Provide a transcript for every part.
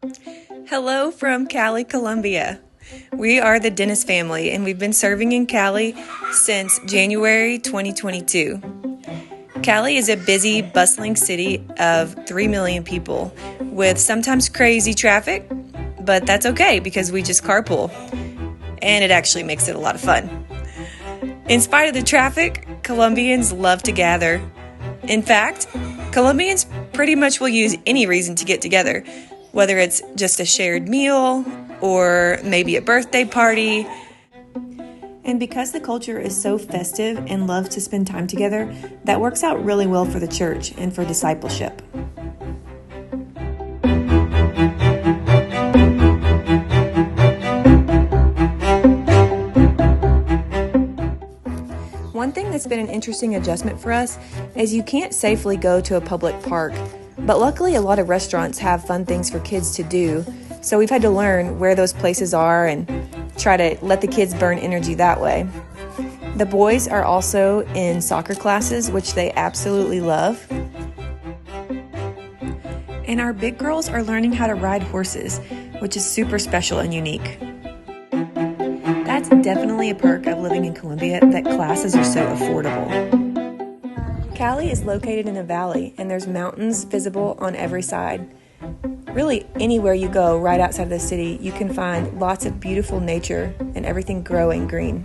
Hello from Cali, Colombia. We are the Dennis family, and we've been serving in Cali since January 2022. Cali is a busy, bustling city of 3 million people with sometimes crazy traffic, but that's okay because we just carpool, and it actually makes it a lot of fun. In spite of the traffic, Colombians love to gather. In fact, Colombians pretty much will use any reason to get together, whether it's just a shared meal or maybe a birthday party. And because the culture is so festive and loves to spend time together, that works out really well for the church and for discipleship. One thing that's been an interesting adjustment for us is you can't safely go to a public park, but luckily a lot of restaurants have fun things for kids to do, so we've had to learn where those places are and try to let the kids burn energy that way. The boys are also in soccer classes, which they absolutely love. And our big girls are learning how to ride horses, which is super special and unique. That's definitely a perk of living in Colombia, that classes are so affordable. Cali is located in a valley, and there's mountains visible on every side. Really, anywhere you go right outside of the city, you can find lots of beautiful nature and everything growing green.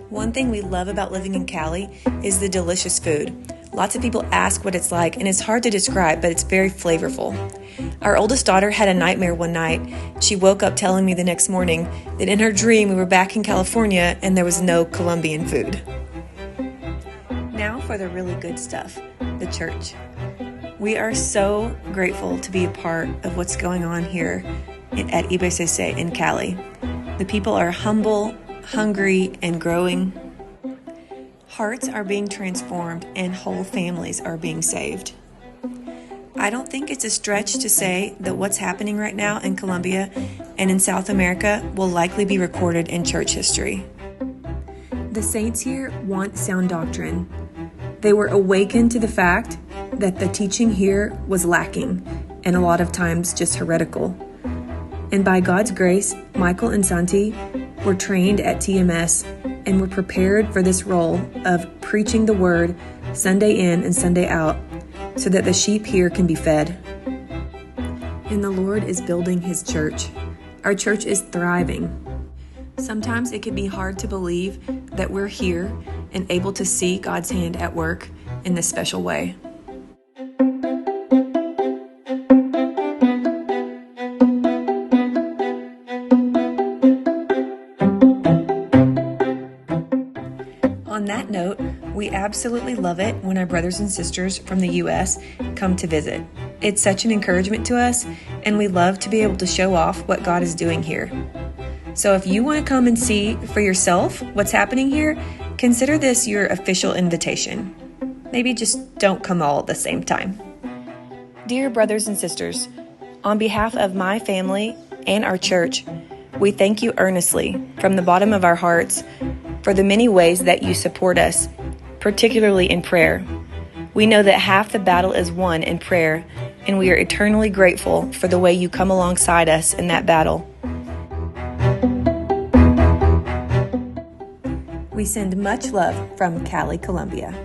One thing we love about living in Cali is the delicious food. Lots of people ask what it's like, and it's hard to describe, but it's very flavorful. Our oldest daughter had a nightmare one night. She woke up telling me the next morning that in her dream we were back in California and there was no Colombian food. Now for the really good stuff, the church. We are so grateful to be a part of what's going on here at IBCC in Cali. The people are humble, hungry, and growing. Hearts are being transformed and whole families are being saved. I don't think it's a stretch to say that what's happening right now in Colombia and in South America will likely be recorded in church history. The saints here want sound doctrine. They were awakened to the fact that the teaching here was lacking and a lot of times just heretical. And by God's grace, Michael and Santi were trained at TMS and were prepared for this role of preaching the word Sunday in and Sunday out so that the sheep here can be fed. And the Lord is building His church. Our church is thriving. Sometimes it can be hard to believe that we're here and able to see God's hand at work in this special way. On that note, we absolutely love it when our brothers and sisters from the U.S. come to visit. It's such an encouragement to us, and we love to be able to show off what God is doing here. So if you want to come and see for yourself what's happening here, consider this your official invitation. Maybe just don't come all at the same time. Dear brothers and sisters, on behalf of my family and our church, we thank you earnestly from the bottom of our hearts for the many ways that you support us, particularly in prayer. We know that half the battle is won in prayer, and we are eternally grateful for the way you come alongside us in that battle. We send much love from Cali, Colombia.